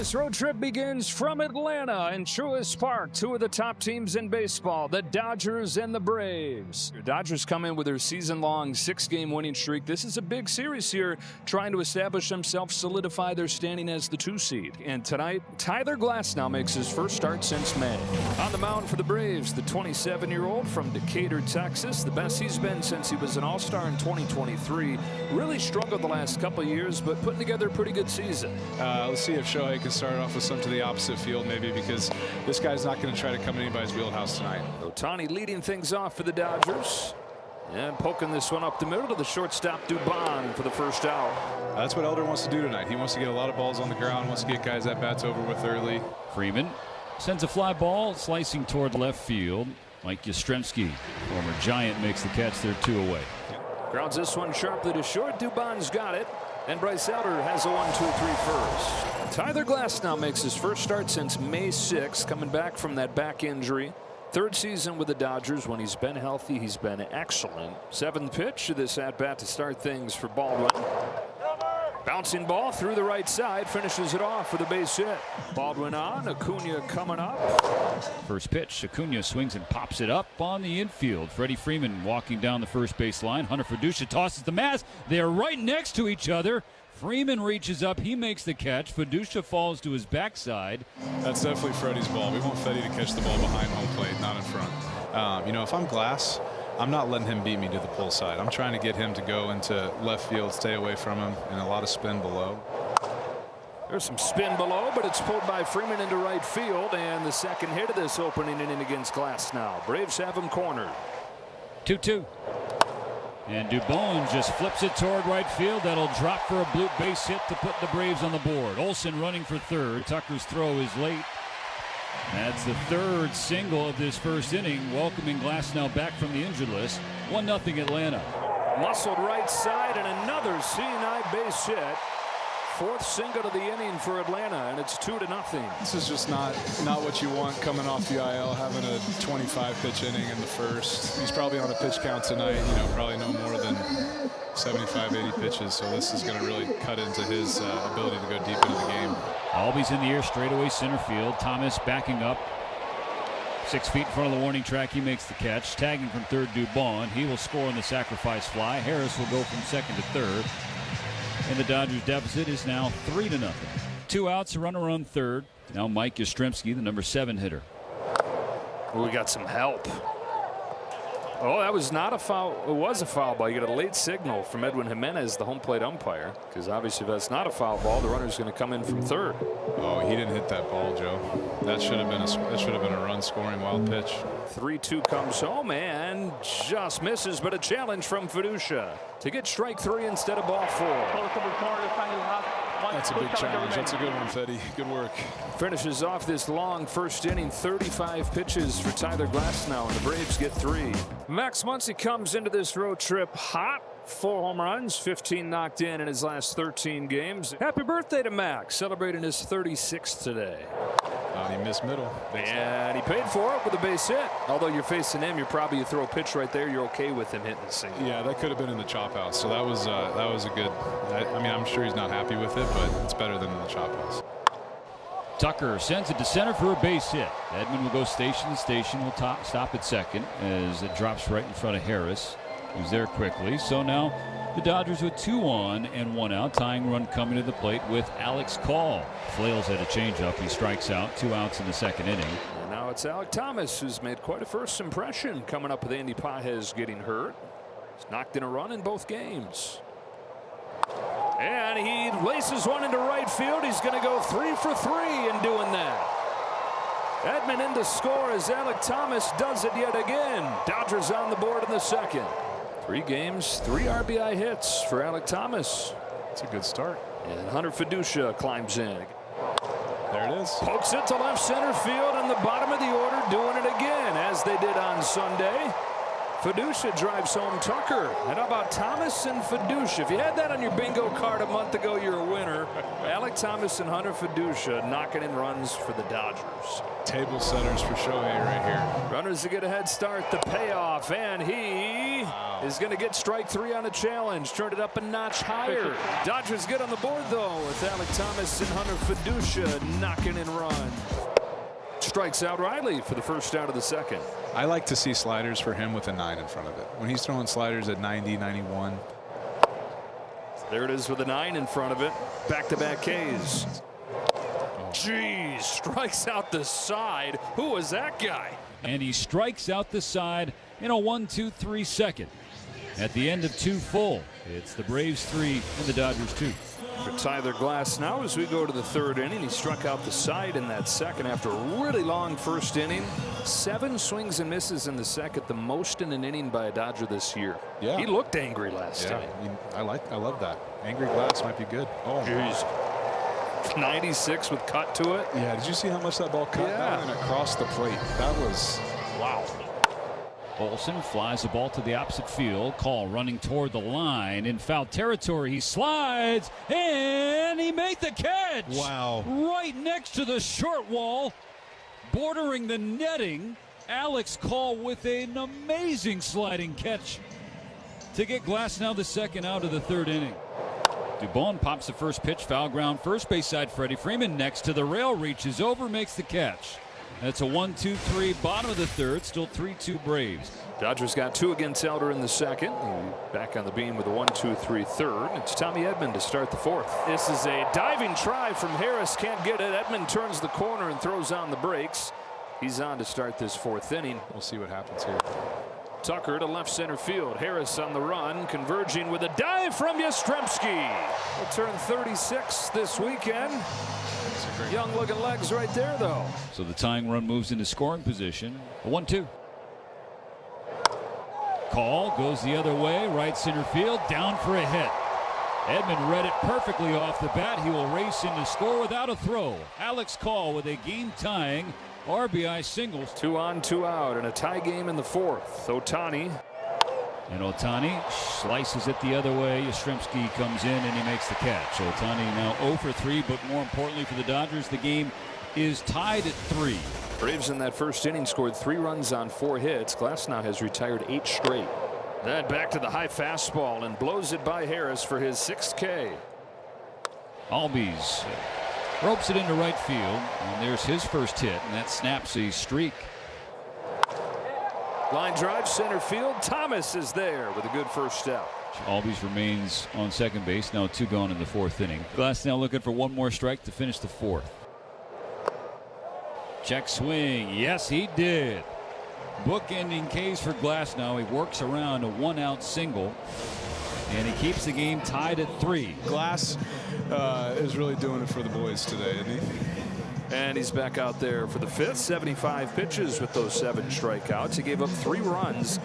This road trip begins from Atlanta and Truist Park. Two of the top teams in baseball, the Dodgers and the Braves. The Dodgers come in with their season-long 6-game winning streak. This is a big series here, trying to establish themselves, solidify their standing as the 2 seed. And tonight, Tyler Glasnow makes his first start since May. On the mound for the Braves, the 27-year-old from Decatur, Texas. The best he's been since he was an All-Star in 2023. Really struggled the last couple of years, but putting together a pretty good season. Let's see if Shohei can start off with some to the opposite field, maybe, because this guy's not going to try to come in anybody's wheelhouse tonight. Ohtani leading things off for the Dodgers. And poking this one up the middle to the shortstop, Dubon, for the first out. That's what Elder wants to do tonight. He wants to get a lot of balls on the ground, wants to get guys at bats over with early. Freeman sends a fly ball slicing toward left field. Mike Yastrzemski, former Giant, makes the catch there, 2 away. Grounds this one sharply to short. Dubon's got it. And Bryce Elder has a 1-2-3 first. Tyler Glasnow makes his first start since May 6th, coming back from that back injury. 3rd season with the Dodgers. When he's been healthy, he's been excellent. 7th pitch of this at-bat to start things for Baldwin. Bouncing ball through the right side, finishes it off with a base hit. Baldwin on, Acuna coming up. First pitch, Acuna swings and pops it up on the infield. Freddie Freeman walking down the first base line. Hunter Fiducia tosses the mask. They are right next to each other. Freeman reaches up, he makes the catch. Fiducia falls to his backside. That's definitely Freddie's ball. We want Freddie to catch the ball behind home plate, not in front. You know, if I'm Glass, I'm not letting him beat me to the pull side. I'm trying to get him to go into left field, stay away from him, and a lot of spin below. There's some spin below, but it's pulled by Freeman into right field, and the second hit of this opening inning against Glasnow. Braves have him cornered. 2-2. And Dubon just flips it toward right field. That'll drop for a bloop base hit to put the Braves on the board. Olsen running for third. Tucker's throw is late. That's the 3rd single of this first inning, welcoming Glasnow back from the injured list. 1-0 Atlanta. Muscled right side and another seeing-eye base hit. 4th single of the inning for Atlanta, and it's 2-0. This is just not what you want coming off the IL, having a 25-pitch inning in the first. He's probably on a pitch count tonight, you know, probably no more than 75, 80 pitches. So this is going to really cut into his ability to go deep into the game. Albies in the air, straightaway center field. Thomas backing up 6 feet in front of the warning track. He makes the catch. Tagging from third, Dubon. He will score on the sacrifice fly. Harris will go from second to third. And the Dodgers deficit is now 3-0. 2 outs, a runner on third. Now Mike Yastrzemski, the number 7 hitter. Oh, we got some help. Oh, that was not a foul. It was a foul ball. You got a late signal from Edwin Jimenez, the home plate umpire, because obviously if that's not a foul ball, the runner's going to come in from third. Oh, he didn't hit that ball, Joe. That should have been a run-scoring wild pitch. 3-2 comes home and just misses, but a challenge from Fiducia to get strike 3 instead of ball 4. That's a big challenge. That's a good one, Fetty. Good work. Finishes off this long first inning. 35 pitches for Tyler Glasnow, and the Braves get 3. Max Muncy comes into this road trip hot. 4 home runs, 15 knocked in his last 13 games. Happy birthday to Max, celebrating his 36th today. He missed middle. And he paid for it with a base hit. Although you're facing him, you throw a pitch right there, you're okay with him hitting the single. Yeah, that could have been in the chop house. So that was a good. I mean, I'm sure he's not happy with it, but it's better than in the chop house. Tucker sends it to center for a base hit. Edman will go station to station. Will stop at second as it drops right in front of Harris, who's there quickly. So now the Dodgers with 2 on and 1 out. Tying run coming to the plate with Alex Call. Flails had a changeup. He strikes out. 2 outs in the second inning. And now it's Alek Thomas, who's made quite a first impression coming up with Andy Pages getting hurt. He's knocked in a run in both games. And he laces one into right field. He's going to go 3 for 3 in doing that. Edman in to score as Alek Thomas does it yet again. Dodgers on the board in the second. 3 games, 3 RBI hits for Alek Thomas. It's a good start. And Hunter Fiducia climbs in. There it is. Pokes it to left center field in the bottom of the order, doing it again as they did on Sunday. Fiducia drives home Tucker. And how about Thomas and Fiducia? If you had that on your bingo card a month ago, you're a winner. Alec Thomas and Hunter Fiducia knocking in runs for the Dodgers. Table setters for Shohei right here. Runners to get a head start. The payoff, and he is going to get strike 3 on a challenge. Turned it up a notch higher. Dodgers get on the board, though, with Alec Thomas and Hunter Fiducia knocking in runs. Strikes out Riley for the first out of the second. I like to see sliders for him with a 9 in front of it. When he's throwing sliders at 90, 91. There it is with a 9 in front of it. Back-to-back Ks. Jeez, strikes out the side. Who was that guy? And he strikes out the side in a 1-2-3 second. At the end of 2 full, it's the Braves 3 and the Dodgers 2. For Tyler Glasnow, as we go to the 3rd inning, he struck out the side in that second after a really long first inning. 7 swings and misses in the second, the most in an inning by a Dodger this year. Yeah, he looked angry last time. I love that. Angry Glass might be good. Oh, jeez. 96 with cut to it. Yeah, did you see how much that ball cut down and across the plate? That was wow. Olsen flies the ball to the opposite field. Call running toward the line in foul territory. He slides and he made the catch. Wow. Right next to the short wall, bordering the netting. Alex Call with an amazing sliding catch to get Glasnow the second out of the 3rd inning. Dubon pops the first pitch, foul ground, first base side. Freddie Freeman next to the rail, reaches over, makes the catch. That's a 1-2-3, bottom of the 3rd, still 3-2 Braves. Dodgers got 2 against Elder in the second. Back on the beam with a 1-2-3 3rd. It's Tommy Edman to start the 4th. This is a diving try from Harris. Can't get it. Edman turns the corner and throws on the brakes. He's on to start this 4th inning. We'll see what happens here. Tucker to left center field. Harris on the run, converging with a dive from Yastrzemski. He'll turn 36 this weekend. Young looking legs right there, though. So the tying run moves into scoring position. A 1-2. Call goes the other way, right center field, down for a hit. Edman read it perfectly off the bat. He will race in to score without a throw. Alex Call with a game-tying RBI single. 2 on, 2 out, and a tie game in the 4th. Ohtani. And Ohtani slices it the other way. Yastrzemski comes in and he makes the catch. Ohtani now 0 for 3, but more importantly for the Dodgers, the game is tied at 3. Braves in that first inning scored 3 runs on 4 hits. Glasnow has retired 8 straight. Then back to the high fastball and blows it by Harris for his 6th K. Albies ropes it into right field, and there's his first hit, and that snaps a streak. Line drive center field. Thomas is there with a good first step. Albies remains on second base. Now 2 gone in the 4th inning. Glasnow looking for 1 more strike to finish the 4th. Check swing. Yes, he did. Bookending K's for Glasnow. He works around a 1-out single, and he keeps the game tied at 3. Glass is really doing it for the boys today, isn't he? And he's back out there for the 5th. 75 pitches with those 7 strikeouts. He gave up 3 runs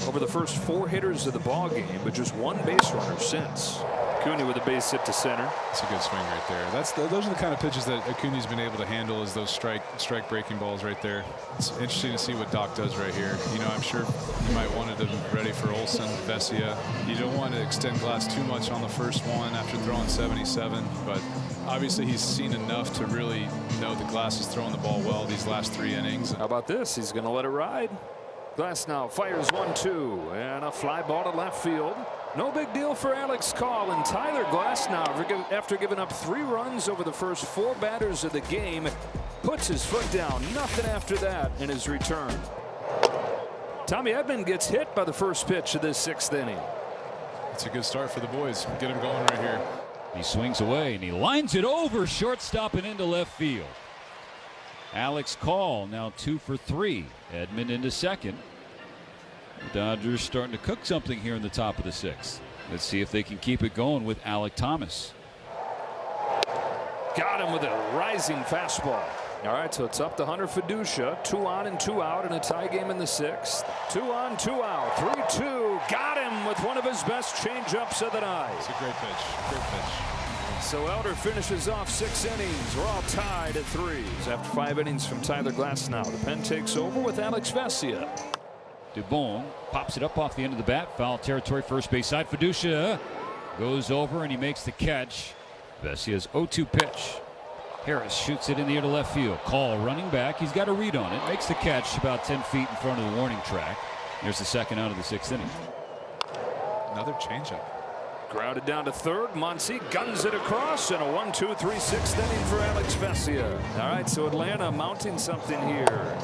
over the first 4 hitters of the ball game, but just 1 base runner since. Acuna with a base hit to center. It's a good swing right there. Those are the kind of pitches that Acuna's been able to handle, is those strike breaking balls right there. It's interesting to see what Doc does right here. You know, I'm sure you might wanted him ready for Olsen, Vesia. You don't want to extend Glass too much on the first one after throwing 77, but obviously he's seen enough to really know that Glass is throwing the ball well these last 3 innings. How about this? He's going to let it ride. Glasnow fires 1-2 and a fly ball to left field. No big deal for Alex Call, and Tyler Glasnow, after giving up 3 runs over the first 4 batters of the game, puts his foot down. Nothing after that in his return. Tommy Edman gets hit by the first pitch of this 6th inning. It's a good start for the boys. Get him going right here. He swings away and he lines it over shortstop and into left field. Alex Call now 2 for 3. Edman into second. The Dodgers starting to cook something here in the top of the 6th. Let's see if they can keep it going with Alec Thomas. Got him with a rising fastball. All right, so it's up to Hunter Fiducia. 2 on and 2 out in a tie game in the 6th. 2 on, 2 out. 3-2. Got him with one of his best changeups of the night. It's a great pitch. Great pitch. So Elder finishes off 6 innings. We're all tied at 3s after 5 innings from Tyler Glasnow. The pen takes over with Alex Vesia. Dubon pops it up off the end of the bat. Foul territory, first base side. Fiducia goes over and he makes the catch. Vesia's 0-2 pitch. Harris shoots it in the air to left field. Call running back. He's got a read on it. Makes the catch about 10 feet in front of the warning track. There's the second out of the 6th inning. Another changeup. Grounded down to third. Muncy guns it across, and a 1-2-3 6th inning for Alex Vesia. All right, so Atlanta mounting something here.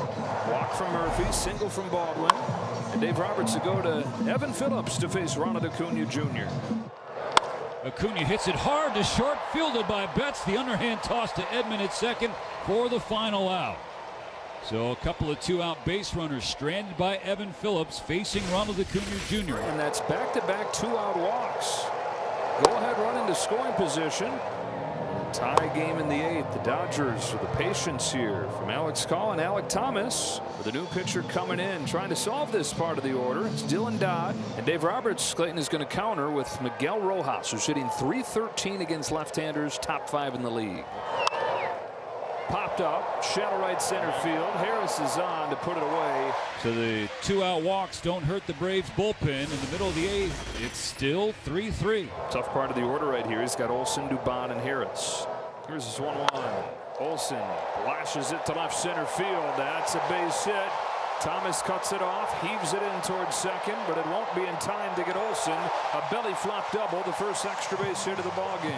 Walk from Murphy, single from Baldwin, and Dave Roberts to go to Evan Phillips to face Ronald Acuna Jr. Acuna hits it hard to short, fielded by Betts. The underhand toss to Edman at second for the final out. So a couple of 2-out base runners stranded by Evan Phillips facing Ronald Acuna Jr. And that's back-to-back 2-out walks. Go ahead run into scoring position. Tie game in the 8th. The Dodgers with the patience here from Alex Call and Alek Thomas. With a new pitcher coming in trying to solve this part of the order. It's Dylan Dodd. And Dave Roberts, Clayton, is going to counter with Miguel Rojas, who's hitting .313 against left-handers, top 5 in the league. Popped up, shallow right center field. Harris is on to put it away. So the 2-out walks don't hurt the Braves bullpen. In the middle of the 8th, it's still 3-3. Tough part of the order right here. He's got Olson, Dubon, and Harris. Here's his 1-1. Olson lashes it to left center field. That's a base hit. Thomas cuts it off, heaves it in towards second, but it won't be in time to get Olson. A belly flop double, the first extra base hit of the ball game.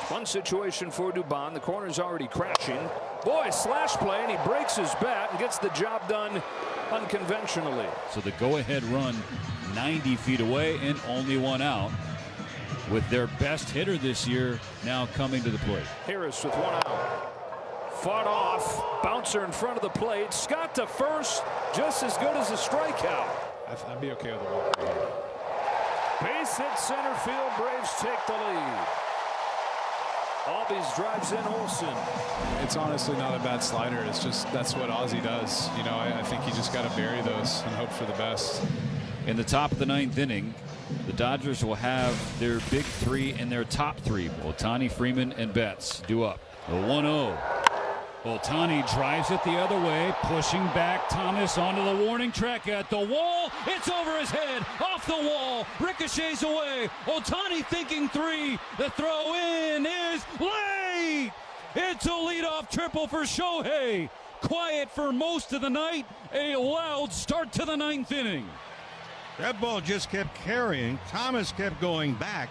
One situation for Dubon. The corner's already crashing. Boy, slash play, and he breaks his bat and gets the job done unconventionally. So the go-ahead run 90 feet away and only 1 out, with their best hitter this year now coming to the plate. Harris with 1 out. Fought off, bouncer in front of the plate. Scott to first, just as good as a strikeout. I'd be okay with a walk right here. Base hit center field. Braves take the lead. Albies drives in Olson. It's honestly not a bad slider. It's just that's what Ozzie does. You know, I think you just got to bury those and hope for the best. In the top of the 9th inning, the Dodgers will have their big 3 and their top 3. Ohtani, Freeman, and Betts due up. The 1-0. Ohtani drives it the other way, pushing back Thomas onto the warning track at the wall. It's over his head, off the wall, ricochets away. Ohtani thinking 3. The throw in is late. It's a leadoff triple for Shohei. Quiet for most of the night. A loud start to the 9th inning. That ball just kept carrying. Thomas kept going back.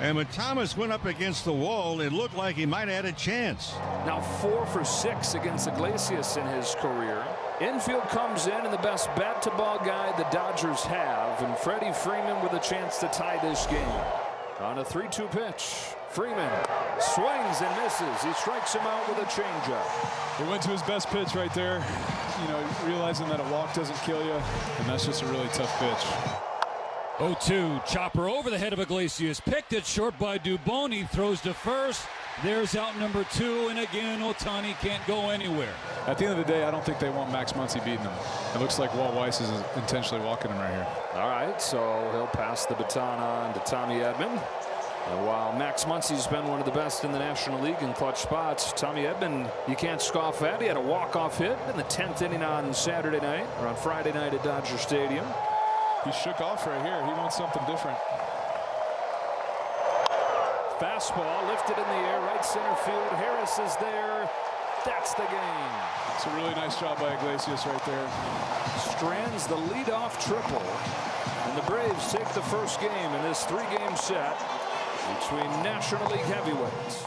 And when Thomas went up against the wall, it looked like he might have had a chance. Now 4 for 6 against Iglesias in his career. Infield comes in, and the best bat-to-ball guy the Dodgers have, and Freddie Freeman with a chance to tie this game. On a 3-2 pitch, Freeman swings and misses. He strikes him out with a changeup. He went to his best pitch right there. You know, realizing that a walk doesn't kill you, and that's just a really tough pitch. 0-2, chopper over the head of Iglesias, picked it short by Dubon. He throws to first. There's out number 2, and again Ohtani can't go anywhere. At the end of the day, I don't think they want Max Muncy beating them. It looks like Walt Weiss is intentionally walking him right here. All right, so he'll pass the baton on to Tommy Edman. And while Max Muncy's been one of the best in the National League in clutch spots, Tommy Edman, you can't scoff at. He had a walk-off hit in the 10th inning on Saturday night, or on Friday night at Dodger Stadium. He shook off right here. He wants something different. Fastball lifted in the air, right center field. Harris is there. That's the game. It's a really nice job by Iglesias right there. Strands the leadoff triple. And the Braves take the first game in this 3-game set between National League heavyweights.